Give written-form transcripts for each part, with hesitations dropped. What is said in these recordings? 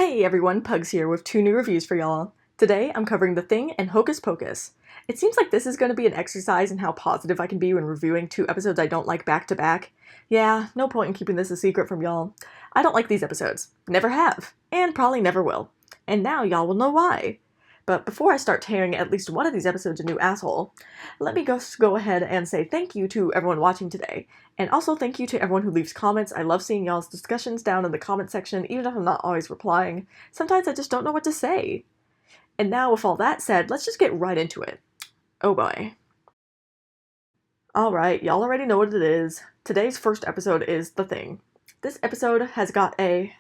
Hey everyone, Pugs here with 2 new reviews for y'all. Today I'm covering The Thing and Hocus Pocus. It seems like this is going to be an exercise in how positive I can be when reviewing 2 episodes I don't like back to back. Yeah, no point in keeping this a secret from y'all. I don't like these episodes. Never have. And probably never will. And now y'all will know why. But before I start tearing at least one of these episodes a new asshole, let me go ahead and say thank you to everyone watching today. And also thank you to everyone who leaves comments. I love seeing y'all's discussions down in the comment section, even if I'm not always replying. Sometimes I just don't know what to say. And now with all that said, let's just get right into it. Oh boy. Alright, y'all already know what it is. Today's first episode is The Thing. This episode has got a,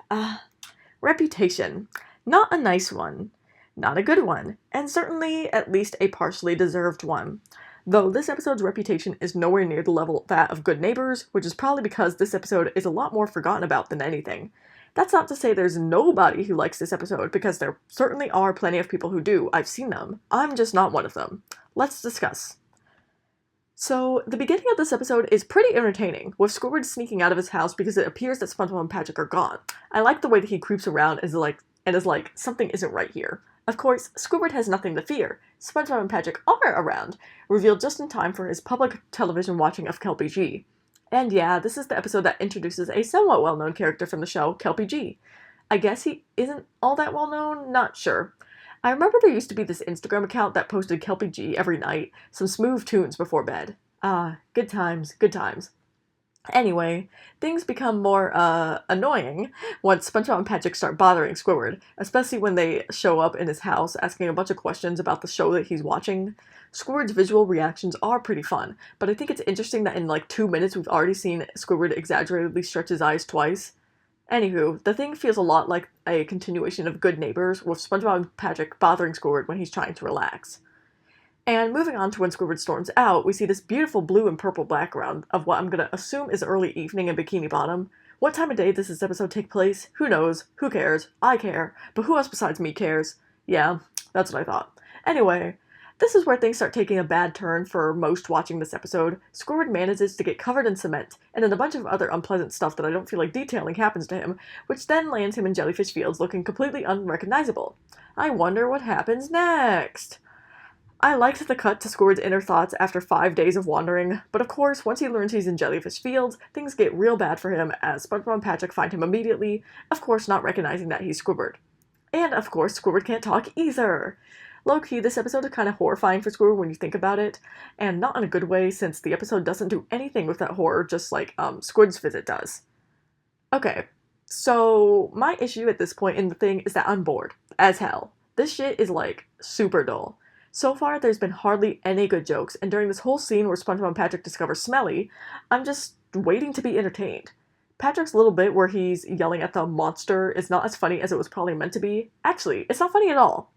reputation. Not a nice one. Not a good one, and certainly at least a partially deserved one. Though this episode's reputation is nowhere near the level of that of Good Neighbors, which is probably because this episode is a lot more forgotten about than anything. That's not to say there's nobody who likes this episode, because there certainly are plenty of people who do. I've seen them. I'm just not one of them. Let's discuss. So, the beginning of this episode is pretty entertaining, with Squidward sneaking out of his house because it appears that SpongeBob and Patrick are gone. I like the way that he creeps around and is like, something isn't right here. Of course, Squidward has nothing to fear. SpongeBob and Patrick are around, revealed just in time for his public television watching of Kelpie G. And yeah, this is the episode that introduces a somewhat well-known character from the show, Kelpie G. I guess he isn't all that well-known? Not sure. I remember there used to be this Instagram account that posted Kelpie G every night, some smooth tunes before bed. Good times, good times. Anyway, things become more, annoying once SpongeBob and Patrick start bothering Squidward, especially when they show up in his house asking a bunch of questions about the show that he's watching. Squidward's visual reactions are pretty fun, but I think it's interesting that in like 2 minutes we've already seen Squidward exaggeratedly stretch his eyes twice. Anywho, the thing feels a lot like a continuation of Good Neighbors, with SpongeBob and Patrick bothering Squidward when he's trying to relax. And moving on to when Squidward storms out, we see this beautiful blue and purple background of what I'm going to assume is early evening in Bikini Bottom. What time of day does this episode take place? Who knows? Who cares? I care. But who else besides me cares? Yeah, that's what I thought. Anyway, this is where things start taking a bad turn for most watching this episode. Squidward manages to get covered in cement, and then a bunch of other unpleasant stuff that I don't feel like detailing happens to him, which then lands him in jellyfish fields looking completely unrecognizable. I wonder what happens next. I liked the cut to Squidward's inner thoughts after 5 days of wandering, but of course, once he learns he's in jellyfish fields, things get real bad for him as SpongeBob and Patrick find him immediately, of course not recognizing that he's Squidward. And of course, Squidward can't talk either! Low-key, this episode is kind of horrifying for Squidward when you think about it, and not in a good way since the episode doesn't do anything with that horror just like Squid's visit does. Okay, so my issue at this point in the thing is that I'm bored, as hell. This shit is like super dull. So far, there's been hardly any good jokes, and during this whole scene where SpongeBob and Patrick discover Smelly, I'm just waiting to be entertained. Patrick's little bit where he's yelling at the monster is not as funny as it was probably meant to be. Actually, it's not funny at all.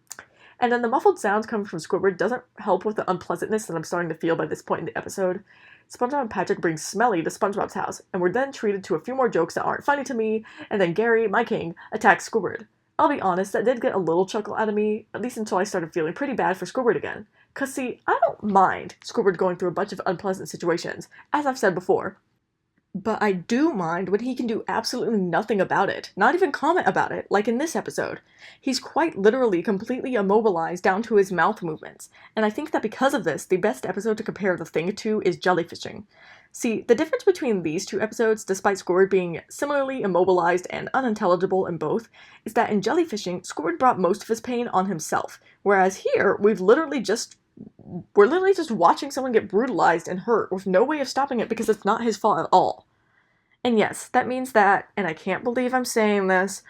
And then the muffled sounds coming from Squidward doesn't help with the unpleasantness that I'm starting to feel by this point in the episode. SpongeBob and Patrick bring Smelly to SpongeBob's house, and we're then treated to a few more jokes that aren't funny to me, and then Gary, my king, attacks Squidward. I'll be honest, that did get a little chuckle out of me, at least until I started feeling pretty bad for Squidward again. Cause see, I don't mind Squidward going through a bunch of unpleasant situations, as I've said before. But I do mind when he can do absolutely nothing about it, not even comment about it, like in this episode. He's quite literally completely immobilized down to his mouth movements, and I think that because of this, the best episode to compare the thing to is Jellyfishing. See, the difference between these 2 episodes, despite Squidward being similarly immobilized and unintelligible in both, is that in Jellyfishing, Squidward brought most of his pain on himself, whereas here, we're literally just watching someone get brutalized and hurt with no way of stopping it because it's not his fault at all. And yes, that means that, and I can't believe I'm saying this,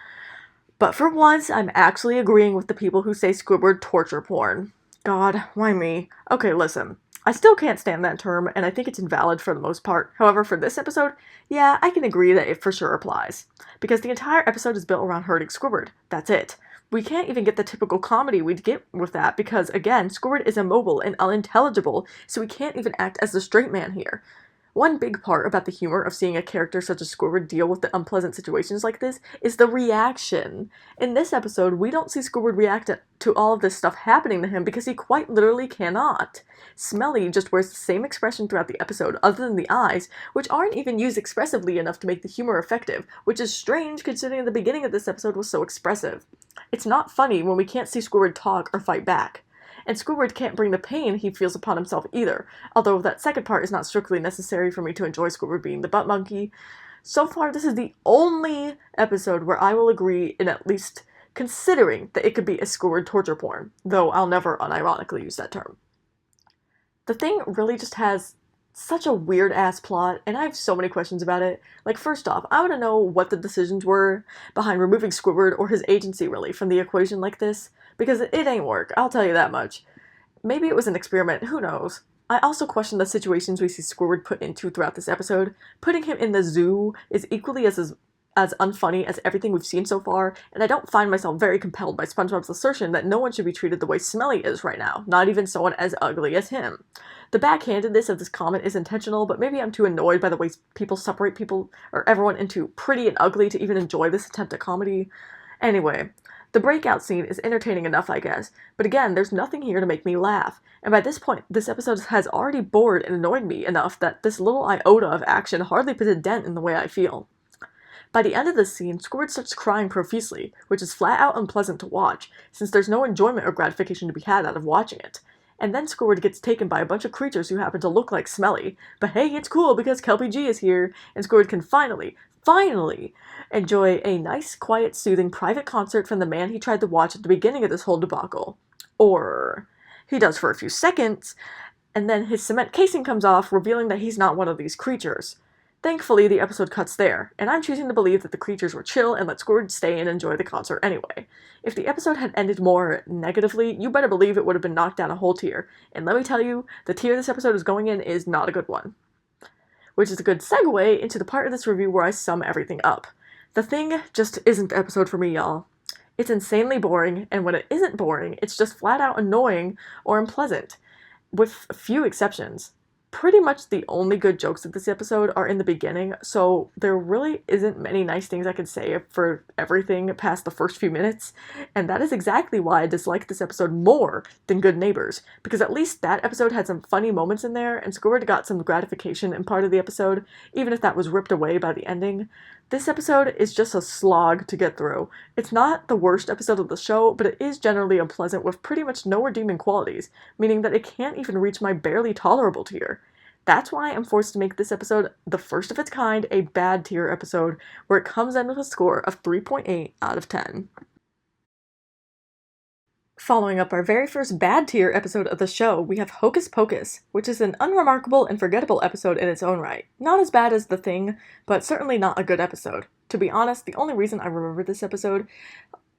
but for once, I'm actually agreeing with the people who say Squidward torture porn. God, why me? Okay, listen. I still can't stand that term, and I think it's invalid for the most part. However, for this episode, yeah, I can agree that it for sure applies. Because the entire episode is built around hurting Squidward. That's it. We can't even get the typical comedy we'd get with that because, again, Squidward is immobile and unintelligible, so we can't even act as the straight man here. One big part about the humor of seeing a character such as Squidward deal with the unpleasant situations like this is the reaction. In this episode, we don't see Squidward react to all of this stuff happening to him because he quite literally cannot. Smelly just wears the same expression throughout the episode other than the eyes, which aren't even used expressively enough to make the humor effective, which is strange considering the beginning of this episode was so expressive. It's not funny when we can't see Squidward talk or fight back. And Squidward can't bring the pain he feels upon himself either, although that second part is not strictly necessary for me to enjoy Squidward being the butt monkey. So far, this is the only episode where I will agree in at least considering that it could be a Squidward torture porn, though I'll never unironically use that term. The Thing really just has such a weird-ass plot, and I have so many questions about it. Like, first off, I want to know what the decisions were behind removing Squidward, or his agency really, from the equation like this, because it ain't work, I'll tell you that much. Maybe it was an experiment, who knows. I also question the situations we see Squidward put into throughout this episode. Putting him in the zoo is equally as unfunny as everything we've seen so far, and I don't find myself very compelled by SpongeBob's assertion that no one should be treated the way Smelly is right now, not even someone as ugly as him. The backhandedness of this comment is intentional, but maybe I'm too annoyed by the way people separate people, or everyone, into pretty and ugly to even enjoy this attempt at comedy. Anyway, the breakout scene is entertaining enough, I guess, but again, there's nothing here to make me laugh, and by this point, this episode has already bored and annoyed me enough that this little iota of action hardly puts a dent in the way I feel. By the end of this scene, Squidward starts crying profusely, which is flat out unpleasant to watch, since there's no enjoyment or gratification to be had out of watching it. And then Squidward gets taken by a bunch of creatures who happen to look like Smelly, but hey, it's cool because Kelpie G is here, and Squidward can finally enjoy a nice, quiet, soothing private concert from the man he tried to watch at the beginning of this whole debacle. Or he does for a few seconds, and then his cement casing comes off, revealing that he's not one of these creatures. Thankfully, the episode cuts there, and I'm choosing to believe that the creatures were chill and let Squidward stay and enjoy the concert anyway. If the episode had ended more negatively, you better believe it would have been knocked down a whole tier, and let me tell you, the tier this episode is going in is not a good one. Which is a good segue into the part of this review where I sum everything up. The Thing just isn't the episode for me, y'all. It's insanely boring, and when it isn't boring, it's just flat out annoying or unpleasant, with a few exceptions. Pretty much the only good jokes of this episode are in the beginning, so there really isn't many nice things I can say for everything past the first few minutes, and that is exactly why I dislike this episode more than Good Neighbors, because at least that episode had some funny moments in there, and Squidward got some gratification in part of the episode, even if that was ripped away by the ending. This episode is just a slog to get through. It's not the worst episode of the show, but it is generally unpleasant with pretty much no redeeming qualities, meaning that it can't even reach my barely tolerable tier. That's why I'm forced to make this episode the first of its kind a bad tier episode, where it comes in with a score of 3.8 out of 10. Following up our very first bad tier episode of the show, we have Hocus Pocus, which is an unremarkable and forgettable episode in its own right. Not as bad as The Thing, but certainly not a good episode. To be honest, the only reason I remember this episode,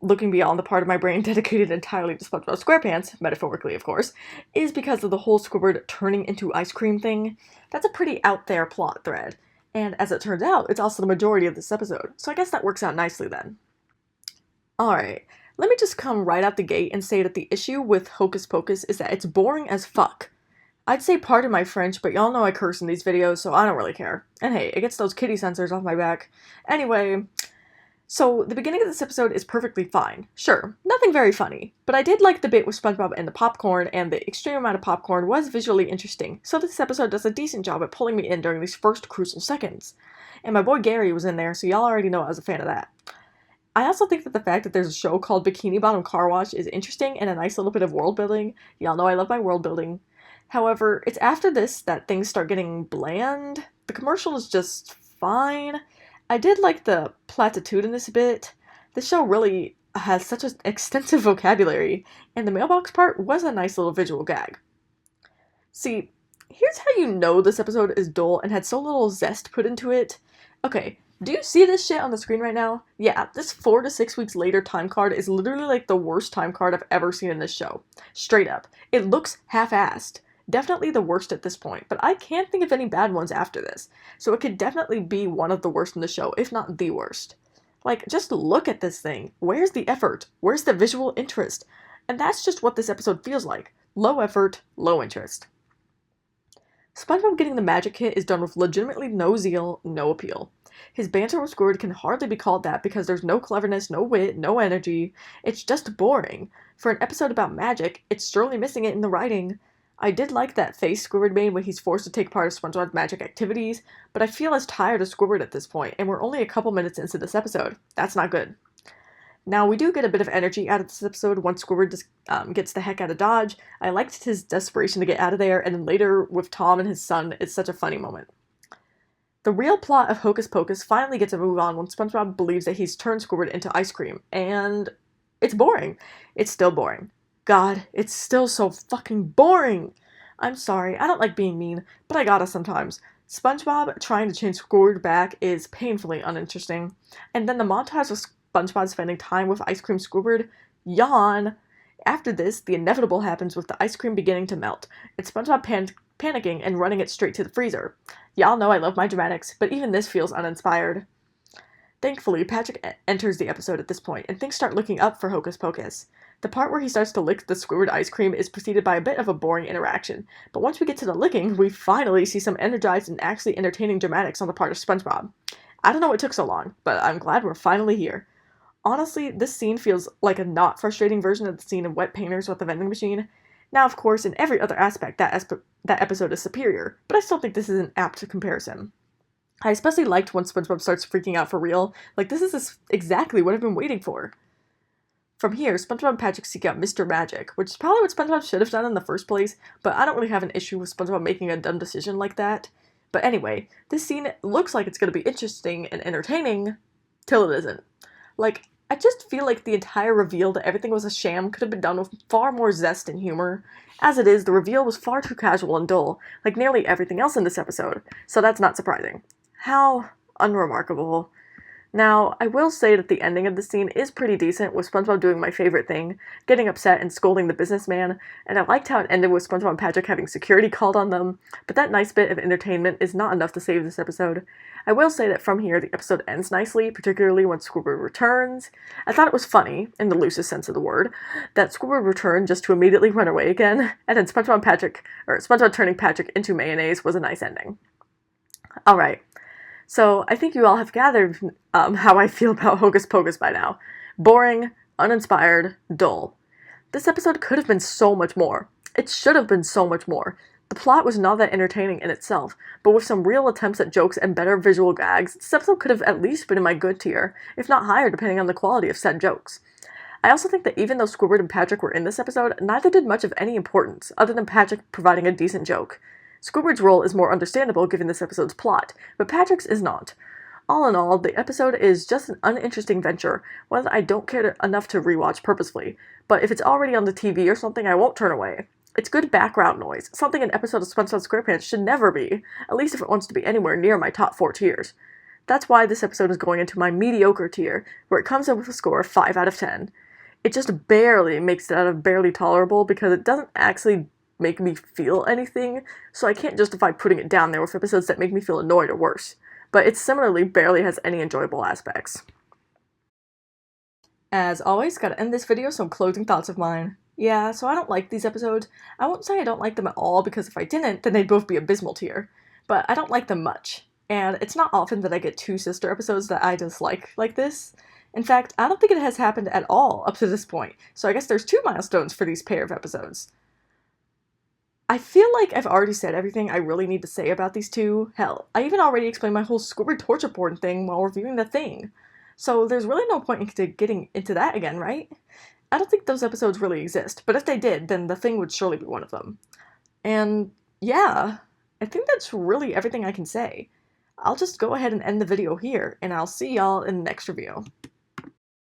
looking beyond the part of my brain dedicated entirely to SpongeBob SquarePants, metaphorically of course, is because of the whole Squidward turning into ice cream thing. That's a pretty out there plot thread, and as it turns out, it's also the majority of this episode, so I guess that works out nicely then. Alright. Let me just come right out the gate and say that the issue with Hocus Pocus is that it's boring as fuck. I'd say pardon my French, but y'all know I curse in these videos, so I don't really care. And hey, it gets those kitty sensors off my back. Anyway, so the beginning of this episode is perfectly fine. Sure, nothing very funny, but I did like the bit with SpongeBob and the popcorn, and the extreme amount of popcorn was visually interesting, so this episode does a decent job at pulling me in during these first crucial seconds. And my boy Gary was in there, so y'all already know I was a fan of that. I also think that the fact that there's a show called Bikini Bottom Car Wash is interesting and a nice little bit of world building. Y'all know I love my world building. However, it's after this that things start getting bland. The commercial is just fine. I did like the platitudinous bit. The show really has such an extensive vocabulary, and the mailbox part was a nice little visual gag. See, here's how you know this episode is dull and had so little zest put into it. Okay. Do you see this shit on the screen right now? Yeah, this 4 to 6 weeks later time card is literally like the worst time card I've ever seen in this show. Straight up. It looks half-assed. Definitely the worst at this point, but I can't think of any bad ones after this. So it could definitely be one of the worst in the show, if not the worst. Like, just look at this thing. Where's the effort? Where's the visual interest? And that's just what this episode feels like. Low effort, low interest. SpongeBob getting the magic kit is done with legitimately no zeal, no appeal. His banter with Squidward can hardly be called that because there's no cleverness, no wit, no energy. It's just boring. For an episode about magic, it's surely missing it in the writing. I did like that face Squidward made when he's forced to take part of SpongeBob's magic activities, but I feel as tired as Squidward at this point, and we're only a couple minutes into this episode. That's not good. Now, we do get a bit of energy out of this episode once Squidward just, gets the heck out of Dodge. I liked his desperation to get out of there, and then later with Tom and his son, it's such a funny moment. The real plot of Hocus Pocus finally gets a move on when SpongeBob believes that he's turned Squidward into ice cream, and it's boring. It's still boring. God, it's still so fucking boring! I'm sorry, I don't like being mean, but I gotta sometimes. SpongeBob trying to change Squidward back is painfully uninteresting, and then the montage of SpongeBob spending time with Ice Cream Squidward, yawn! After this, the inevitable happens with the ice cream beginning to melt, and SpongeBob panicking and running it straight to the freezer. Y'all know I love my dramatics, but even this feels uninspired. Thankfully, Patrick enters the episode at this point, and things start looking up for Hocus Pocus. The part where he starts to lick the Squidward ice cream is preceded by a bit of a boring interaction, but once we get to the licking, we finally see some energized and actually entertaining dramatics on the part of SpongeBob. I don't know what took so long, but I'm glad we're finally here. Honestly, this scene feels like a not frustrating version of the scene in Wet Painters with the vending machine. Now, of course, in every other aspect, that episode is superior, but I still think this is an apt comparison. I especially liked when SpongeBob starts freaking out for real. Like, this is exactly what I've been waiting for. From here, SpongeBob and Patrick seek out Mr. Magic, which is probably what SpongeBob should have done in the first place, but I don't really have an issue with SpongeBob making a dumb decision like that. But anyway, this scene looks like it's going to be interesting and entertaining, till it isn't. Like, I just feel like the entire reveal that everything was a sham could have been done with far more zest and humor. As it is, the reveal was far too casual and dull, like nearly everything else in this episode, so that's not surprising. How unremarkable. Now, I will say that the ending of the scene is pretty decent, with SpongeBob doing my favorite thing, getting upset and scolding the businessman, and I liked how it ended with SpongeBob and Patrick having security called on them, but that nice bit of entertainment is not enough to save this episode. I will say that from here, the episode ends nicely, particularly when Squidward returns. I thought it was funny, in the loosest sense of the word, that Squidward returned just to immediately run away again, and then SpongeBob turning Patrick into mayonnaise was a nice ending. Alright. So, I think you all have gathered how I feel about Hocus Pocus by now. Boring, uninspired, dull. This episode could have been so much more. It should have been so much more. The plot was not that entertaining in itself, but with some real attempts at jokes and better visual gags, this episode could have at least been in my good tier, if not higher depending on the quality of said jokes. I also think that even though Squidward and Patrick were in this episode, neither did much of any importance, other than Patrick providing a decent joke. Squidward's role is more understandable given this episode's plot, but Patrick's is not. All in all, the episode is just an uninteresting venture, one that I don't care enough to rewatch purposefully, but if it's already on the TV or something, I won't turn away. It's good background noise, something an episode of SpongeBob SquarePants should never be, at least if it wants to be anywhere near my top 4 tiers. That's why this episode is going into my mediocre tier, where it comes in with a score of 5 out of 10. It just barely makes it out of barely tolerable because it doesn't actually make me feel anything, so I can't justify putting it down there with episodes that make me feel annoyed or worse. But it similarly barely has any enjoyable aspects. As always, gotta end this video with some closing thoughts of mine. Yeah, so I don't like these episodes. I won't say I don't like them at all, because if I didn't, then they'd both be abysmal tier. But I don't like them much. And it's not often that I get 2 sister episodes that I dislike like this. In fact, I don't think it has happened at all up to this point, so I guess there's 2 milestones for these pair of episodes. I feel like I've already said everything I really need to say about these 2. Hell, I even already explained my whole Squidward torture porn thing while reviewing The Thing. So there's really no point into getting into that again, right? I don't think those episodes really exist, but if they did, then The Thing would surely be one of them. And yeah, I think that's really everything I can say. I'll just go ahead and end the video here, and I'll see y'all in the next review.